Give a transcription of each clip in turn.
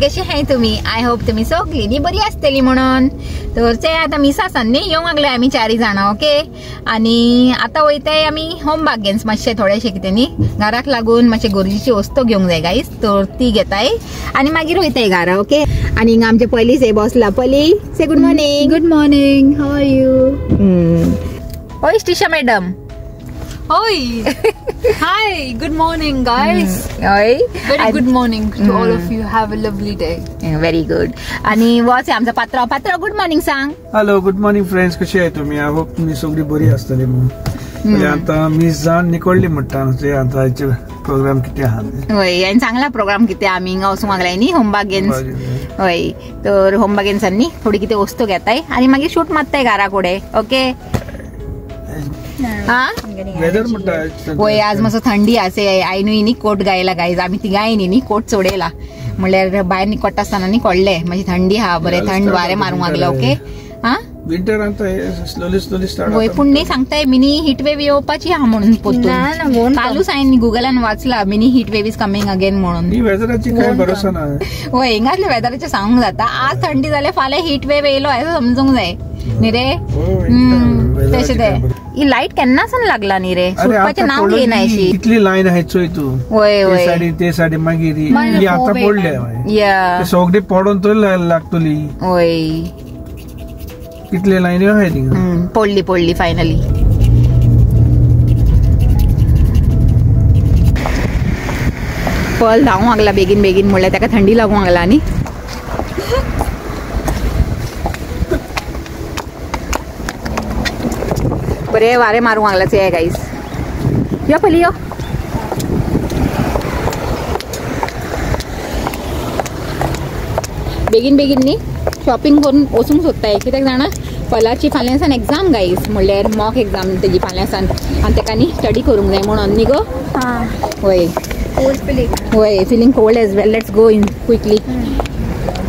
कशी आहे तुम्ही? आय होप तुम्ही सगळी बरी असतली म्हणून. तर ते आता मिसा सन्ने येऊन लागले आम्ही 4 जण. ओके. आणि आता वयताय आम्ही होम बागेन्स मातशे थोडेशे कितें न्ही घराक लागून मातशे गरजेची वस्तू घेवंक जाय गाईस. तर ती घेताय आणि मागीर वयताय घरा. ओके. आणि हिंगा आमचे पली से बसला. पली से good morning. Good morning. How are you? Oi स्टिशा madam. Oi! Hi! Good morning, guys. Oi. Very good morning to all of you. Have a lovely day. Very good. आणि वॉच आमचा पात्र पात्र गुड मॉर्निंग सांग. Hello good morning friends. कशी आहे तुम्ही? I hope तुम्ही सगळी बरी असतली. म्हणून आता मी जाण निकोडली म्हणटा ते आता प्रोग्राम किती आहात. होय आणि चांगला प्रोग्राम किती आम्ही हिंगा वचूंक लागलाय न्ही होमबागेन्स. होय. तर होमबागेन्सांनी थोडी किती वस्तू घेताय आणि मागीर शूट मारताय घरा कोडे. ओके. हा वेदर म्हणटा होय आज मस्त थंडी आसे. आईनुय न्ही कोट गायला गाईज. आम्ही तिगायनी न्ही कोट चोडेला म्हणल्यार भायर निकोडटा आसतना न्ही कोडले माजी थंडी हा बरे थंड वारे मारूंक लागला. ओके. हा विंटर आता स्लोली स्टार्ट होय पूण न्ही सांगताय मिनी हीट वेव्ह येवपाची हा म्हणून पोतून कालूच हांवें गुगलान वाचला mini heat wave is coming again म्हणून. ही वेदराची काय भरोसा ना. होय हिंगातले वेदराचे सांगूंक जाता. आज थंडी जाल्यार फाल्यां हीट वेव्ह येयलो असं समजूंक जाय न्ही रे. तशें ते ही लाईट केन्नासान लागला न्ही रे. सुटपाचें नांव घेयना अशी. कितली लायन आहे चोय तू. होय होय ते साडी मागीर ही आता पडले या सगळी पडून तरी लागतली. होय कितले लाईन आहे पडली फायनली. पल धावूंक लागला बेगीन म्हणल्यार ताका थंडी लागूंक लागला न्ही. बरे वारे मारूंक लागला ते गाईस. यो पली यो. बेगीन न्ही शॉपिंग करून वचूंक सोदताय कित्याक जाणा पलाची फाल्यांसान एग्जाम गाईस म्हणल्यार मॉक एग्जाम तेजी फाल्यांसान आनी ताका न्ही स्टडी करूंक जाय म्हणून न्ही गो. होय होय feeling cold as well. Let's go in quickly.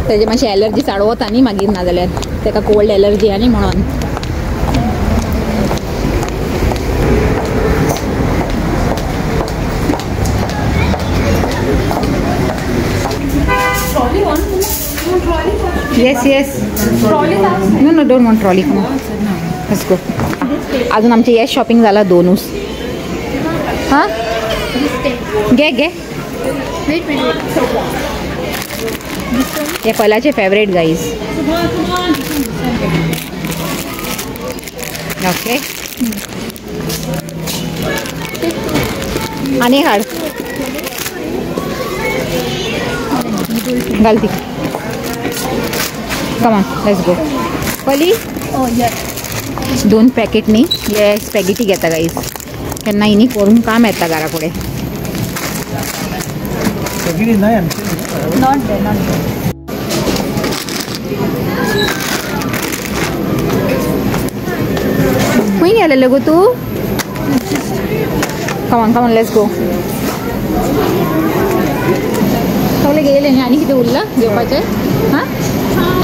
तेजे मातशी एलर्जी चाडवता न्ही मागीर ना जाल्यार ताका कोल्ड एलर्जी आनी म्हणून. Yes no don't want trolley. Let's go. अजून आमची येस शॉपिंग जाला 2च. हां घे हे पलाचे फेवरेट गाईज. ओके. आणि हाड घाल ती. Come on let's go. पली 2 पॅकेट न्ही हे स्पॅगेटी घेता गाईज. केन्नाय न्ही करूंक काम येता घरा कडेन. खंय गेलेलो गो तू? Come on let's go. सगळे गेले न्ही आनी कितें उरला घेवपाचें? हां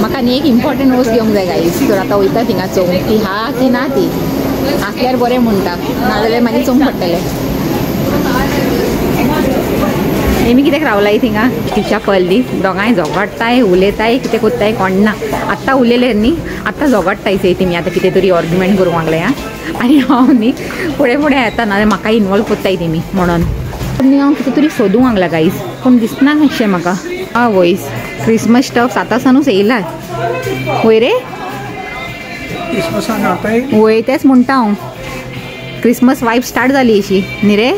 म्हाका न्ही एक इम्पॉर्टंट वस्त घेवंक जाय गाईज. तर आतां वयता थिंगा चोवंक ती हा की ना ती आसल्यार बरें म्हणटा नाजाल्यार मागीर चोवंक पडटलें. नेहमी कित्याक रावलाय थिंगा तिच्या पल्ली दोगांय झगडटाय उलयताय कितें कोत्ताय कोणना. आत्तां उलयले न्ही आत्तां झगडटाय से तेमी आतां कितें तरी आर्ग्युमेंट करूंक लागले. आनी हांव न्ही फुडें येता नाजाल्यार म्हाका इनवॉल्व कोत्ताय तेमी म्हणून. न्ही हांव कितें तरी सोदूंक लागला गाईज पूण दिसना मातशें म्हाका. वॉयस क्रिसमस स्टफ आतांसानूच येयला. वय रे वय तेच म्हणटा हांव. क्रिसमस वायब स्टार्ट जाली अशी न्ही रे.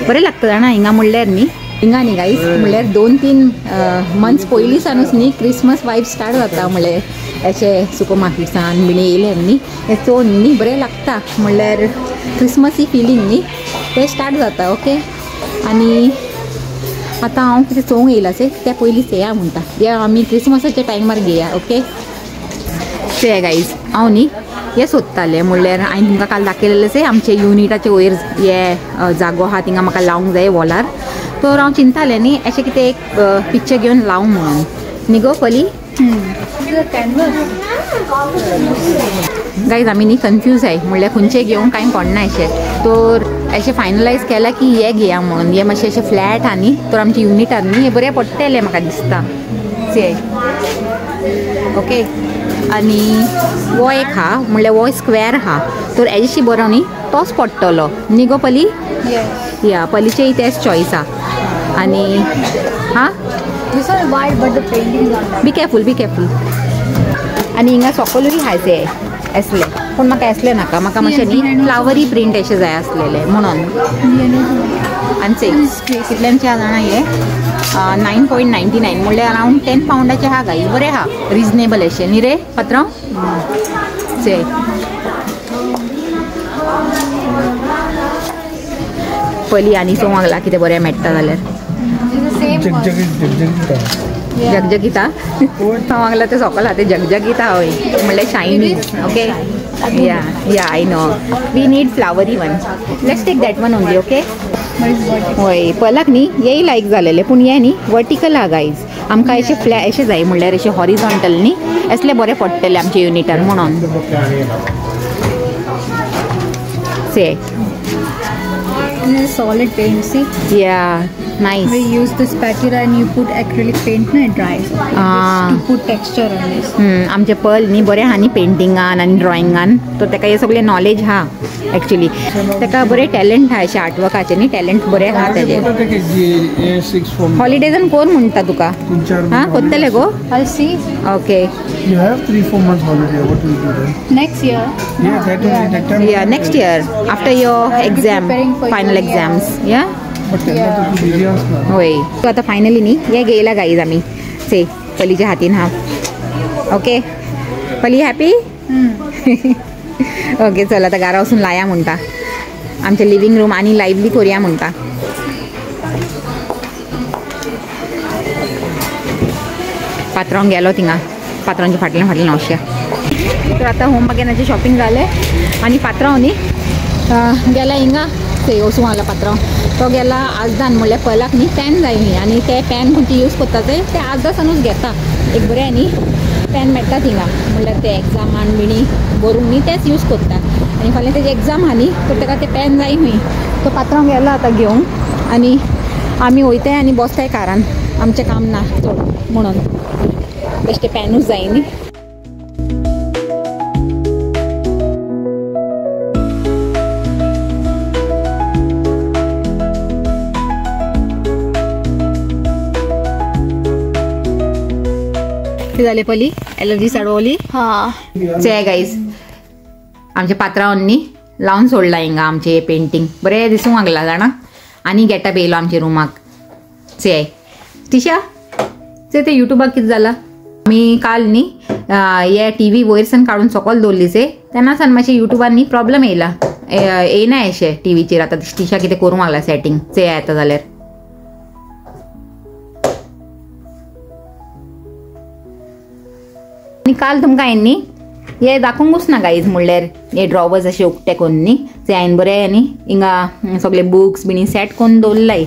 बरें लागता जाणा हिंगा म्हणल्यार न्ही हिंगा न्ही गाईज म्हणल्यार 2-3 मंथ्स पयलींसानूच न्ही क्रिसमस वायब स्टार्ट जाता. म्हणल्यार अशे सुपर मार्केट्सान बिणी येयले न्ही हे चोवन न्ही बरें लागता. म्हणल्यार क्रिसमसी फिलींग न्ही ते स्टार्ट जाता. ओके. आनी आतां हांव कितें चोवंक येयला से त्या पयलींच येया म्हणटा. या आमी क्रिसमसाच्या टायमार घेया. ओके. ते गाईज हांव न्ही हे सोदतालें म्हणल्यार हांवें तुमकां काल दाखयलेलें से आमचे युनिटाचे वयर हे जागो आहा थिंगा म्हाका लावंक जाय वॉलार. तर हांव चिंतालें न्ही अशें कितें एक पिक्चर घेवन लावंक म्हणून न्ही गो पली. गाईज आमी न्ही कन्फ्यूज आहे म्हणल्यार खंयचे घेवंक कांय पडना अशें तर अशें फायनलायज केलां की हे घेया म्हणून हे मातशें अशें फ्लॅट आहा न्ही तर आमच्या युनिटान न्ही हे बरें पडटलें म्हाका दिसता से ओके आनी वो एक आहा म्हणल्यार वो स्क्वेअर आहा तर हेजेशी बरो न्ही तोच पडटलो न्ही गो पली या पलीचेय तेच चॉयस आहा आनी हां This one white, but the painting is on that. Be careful आनी हिंगा सकलूय हायचे असले पूण म्हाका असले नाका म्हाका मातशें न्ही फ्लावरी प्रिंट अशें जाय आसलेले म्हणून आनी सिक्स कितल्यांचे आहा जाणा हे 9.99 म्हणल्यार अरावंड 10 पावंडाचे आहा गाई बरें आहा रिजनेबल अशें न्ही रे पात्रांव से पयलीं आनी सो मागला कितें बरें मेळटा जाल्यार जगजगीता मागला ते सकल ते जगजगीता हय म्हणल्यार शायनी ओके या I know we need flowery one let's take that one only okay हय पलक न्ही हेय लायक जालेले पूण हे न्ही वर्टिकल आहा गायज आमकां अशें अशें जाय म्हणल्यार अशें हॉरिझॉन्टल न्ही असले बरें पडटले आमच्या युनिटान म्हणून से solid paint, see? Yeah, nice. We use this spatula and you put acrylic paint and it dries. To put texture on this. आमचे पल न्ही बरें आहा न्ही पेंटिंगान आनी ड्रॉइंगान तर ताका हे सगळें नॉलेज आहा एक्चुअली ताका बरें टॅलंट आहा अशें आर्टवर्काचें न्ही टॅलंट बरें आहा तेजें हॉलिडेजान कोण म्हणटा तुका हां कोत्तले गो I'll see. Okay You have 3-4 months holiday. What will you do then? Next year. Yeah, that will be that time. या next year after your exam final exams या But then that will be years now. होय so आता finally न्ही हे घेयला guys आमी से पलीच्या हातीन हा ओके पली हॅपी ओके चल आता घरा वचून लाया म्हणटा आमचे लिव्हिंग रूम आनी लायव्हली करूया म्हणटा पात्रांव गेलो थिंगा पात्रांच्या फाटल्यान वचया तर आता होम बागेनाचें शॉपिंग जालें आनी पात्रांव न्ही गेला हिंगा ते वचूंक लागला पात्रांव तो गेला आजदान म्हणल्यार पलाक न्ही पॅन जाय न्ही आनी ते पॅन खंयचे यूज करता ते आजदासानूच घेता एक बरें न्ही पॅन मेळटा थिंगा म्हणल्यार ते एग्जामान बिणी बरोवंक न्ही तेच यूज करता आनी फाल्यां तेजी एग्जाम आहा न्ही तर ताका ते पॅन जाय न्ही तो पात्रांव गेला आतां घेवंक आनी आमी वयताय आनी बसताय कारान आमचें काम ना चड म्हणून बेश्टे पॅनूच जाय न्ही झाले पली एलर्जी साडवली चे गाईज आमच्या पात्रांनी लावून सोडला हिंगा आमचे पेंटिंग बरें दिसूंक लागला जाणा आनी गेटअप येयलो आमच्या रुमाक चे टिशा ते युट्यूबाक कितें जाला आमी काल न्ही हे टीव्ही वयरसान काडून सकयल दवरलीचे तेन्ना सान मातशें युट्यूबान न्ही प्रॉब्लेम येयला येयना अशें टीव्हीचेर आतां टिशा कितें करूंक लागला सेटिंग चे येता जाल्यार आनी काल तुमकां हांवें न्ही हे दाखोवंकूच ना गाईज म्हणल्यार हे ड्रॉवर्स अशे उक्ते करून न्ही ते हांवें बरें न्ही हिंगा सगळे बुक्स बिनी सेट करून दवरलाय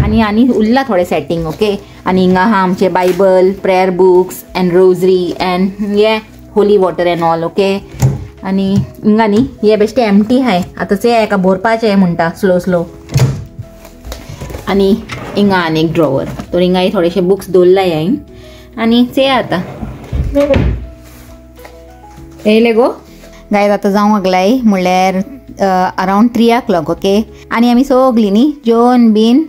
आनी उरला थोडे सेटिंग ओके आनी हिंगा आहा आमचे Bible prayer books and rosary and हे holy water and all okay आनी हिंगा न्ही हे बेश्टे एम्प्टी आहाय आतां ते हेका भरपाचें म्हणटा स्लो आनी हिंगा आनी एक ड्रॉवर तर हिंगा थोडेशे बुक्स दवरलाय हांवें आनी ते आतां येयले गो गायज आतां जावंक लागलाय म्हणल्यार अरावंड 3 o'clock ओके आनी आमी सगळीं न्ही जेवण बीन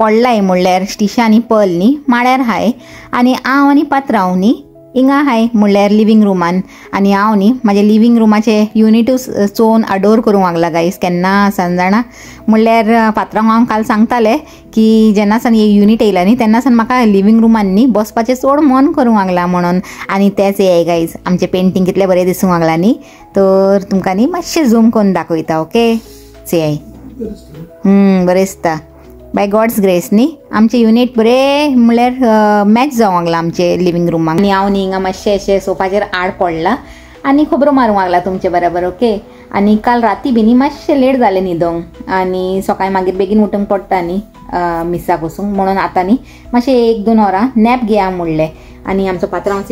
पडलाय म्हणल्यार स्टिशा आनी पल न्ही माड्यार हाय आनी हांव आनी पात्रांव न्ही हिंगा हाय म्हणल्यार लिव्हिंग रूमान आनी हांव न्ही म्हाजे लिव्हिंग रूमाचे युनिटूच चोवन अडोर करूंक लागला गायज केन्ना सान जाणा म्हणल्यार पात्रांव हांव काल सांगतालें की जेन्ना सान हे युनिट येयला न्ही तेन्ना सान म्हाका लिव्हिंग रूमान न्ही बसपाचें चड मन करूंक लागला म्हणून आनी तेच हे गायज आमचें पेंटींग कितलें बरें दिसूंक लागलां न्ही तर तुमकां न्ही मातशें झूम करून दाखयता ओके से बरें दिसता बाय गॉड्स ग्रेस न्ही आमचे युनिट बरें म्हणल्यार मॅच जावंक लागला आमचे लिव्हिंग रूमाक आनी हांव न्ही हिंगा मातशें अशें सोफाचेर आड पडला आनी खबरो मारूंक लागला तुमचे बराबर ओके आनी काल राती बी न्ही मातशें लेट जालें न्हिदोंक आनी सकाळीं मागीर बेगीन उठूंक पडटा न्ही मिसाक वचूंक म्हणून आतां न्ही मातशें 1-2 वरां नॅप घेया म्हणलें आनी आमचो पात्रांव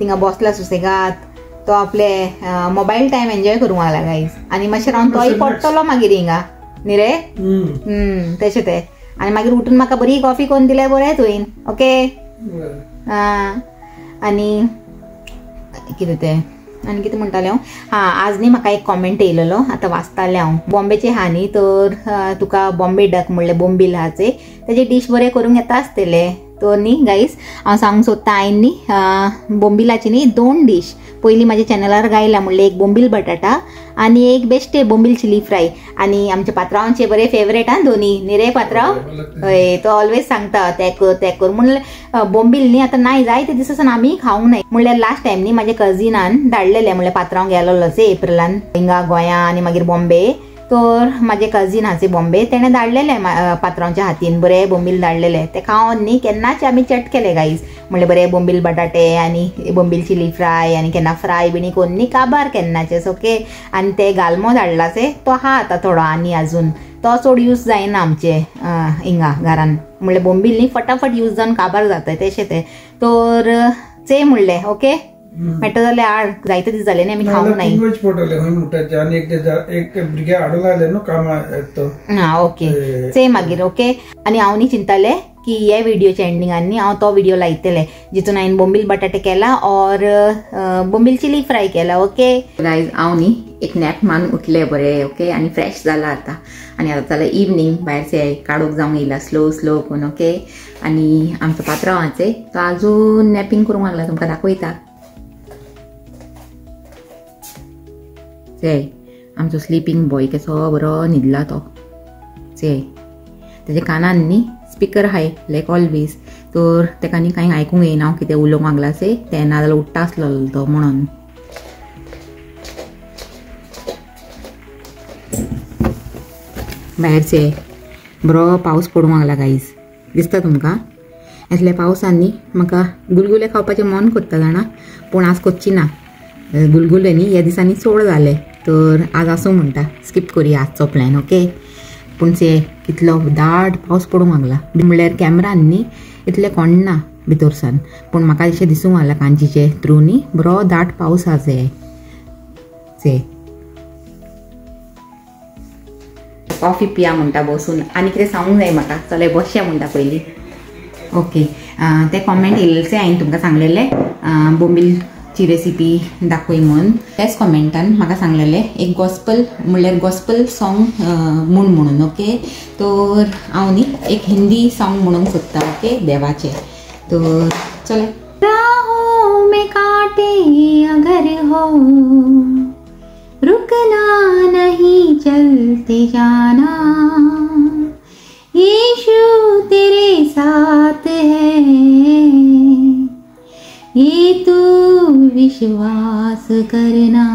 थिंगा बसला सुसेगाद तो आपले मोबाईल टाइम एन्जॉय करूंक लागला गाईज आणि मातशें रावन तोय पडटलो मागीर हिंगा न्ही रे तशें तें आनी मागीर उठून म्हाका बरी कॉफी करून दिल्यार बरें तुवें ओके आनी कितें तें आनी कितें म्हणटालें हांव आज न्ही म्हाका एक कॉमेंट येयलेलो आतां वाचतालें हांव बॉम्बेचे हा न्ही तर तुका बॉम्बे डक म्हणलें बोंबील आहाचे तेजे डीश बरें करूंक येता आसतले तर न्ही गाईस हांव सांगूंक सोदता हांवें न्ही बोंबिलाची न्ही 2 डीश पयलीं म्हाज्या चॅनलार गायला म्हणलें एक बोंबील बटाटा आनी एक बेश्टे बोंबील चिली फ्राय आनी आमच्या पात्रांवांचे बरे फेवरेट हा दोनी न्ही रे पात्रांव हय तो ऑलवेज सांगता तें कर म्हणल्यार बोंबील न्ही आतां नाय जायते दीस आसा आमी खावंक नाय म्हणल्यार लास्ट टायम न्ही म्हाज्या कजिनान धाडलेले म्हणल्यार पात्रांव गेलोलो एप्रिलान हिंगा गोंया आनी मागीर बॉम्बे तर म्हाजे कजिन आसे बॉम्बे तेणें धाडलेले पात्रांवच्या हातीन बरे बोंबील धाडलेले ते खावन न्ही केन्नाच आमी चट केले गाईज म्हणल्यार बरे बोंबील बटाटे आनी बोंबील चिली फ्राय आनी केन्ना फ्राय बिनी कोण न्ही काबार केन्नाचेच ओके आनी ते गालमो धाडलासे तो आहा आतां थोडो आनी आजून तो चड यूज जायना आमचे हिंगा घरान म्हणल्यार बोंबील न्ही फटाफट यूज जावन काबार जाता तशें तें तर चे म्हणलें ओके मेळटा जाल्यार हाड जायते दीस जाले न्ही आमी खावंक नाय हा ओके चे मागीर ओके आनी हांव न्ही चिंताले की हे व्हिडिओच्या एंडिंगान न्ही हांव तो व्हिडिओ लायतले जितून हांवें बोंबील बटाटे केला और बोंबील चिली फ्राय केला ओके गायज हांव न्ही एक नॅप मारून उठले बरें ओके आनी फ्रेश जाला आतां आनी आतां जाल्यार इवनिंग भायरचे काडूंक जावंक येयला स्लो करून ओके आनी आमचो पात्रांवाचे तो आजून नॅपिंग करूंक लागला तुमकां दाखयता चेय आमचो स्लिपींग बॉय कसो बरो न्हिदला तो चेय तेजे कानान न्ही स्पिकर आहाय लायक ऑलवेज तर तेका न्ही कांय आयकूंक येयना हांव कितें उलोवंक लागला से तें ना जाल्यार उठ्ठा आसलो तो म्हणून भायरचे बरो पावस पडूंक लागला गाईज दिसता तुमकां येतल्या पावसान न्ही म्हाका गुलगुले खावपाचें मन करता जाणा पूण आज करची ना गुलगुले न्ही ह्या दिसांनी चड जाले तर आज आसूं म्हणटा स्कीप करुया आजचो प्लॅन ओके पूण से कितलो दाट पावस पडूंक लागला म्हणल्यार कॅमेरान न्ही इतलें कोणना भितरसान पूण म्हाका अशें दिसूंक लागला कांचीचे थ्रू न्ही बरो दाट पावस आहा से कॉफी पिया म्हणटा बसून आनी कितें सांगूंक जाय म्हाका चले बसया म्हणटा पयलीं ओके ते कॉमेंट येयल्लेचे हांवें तुमकां सांगलेले बोंबील ची रेसिपी दाखय म्हणून त्याच कॉमेंटान म्हाका सांगलेले एक गॉस्पल म्हणल्यार गॉस्पल सॉंग म्हणून ओके तर हांव न्ही एक हिंदी सॉंग म्हणूंक सोदता ओके देवाचे तर चले राहों में कांटे अगर हो रुकना नहीं चलते जाना यीशु तेरे साथ है ये तू विश्वास करना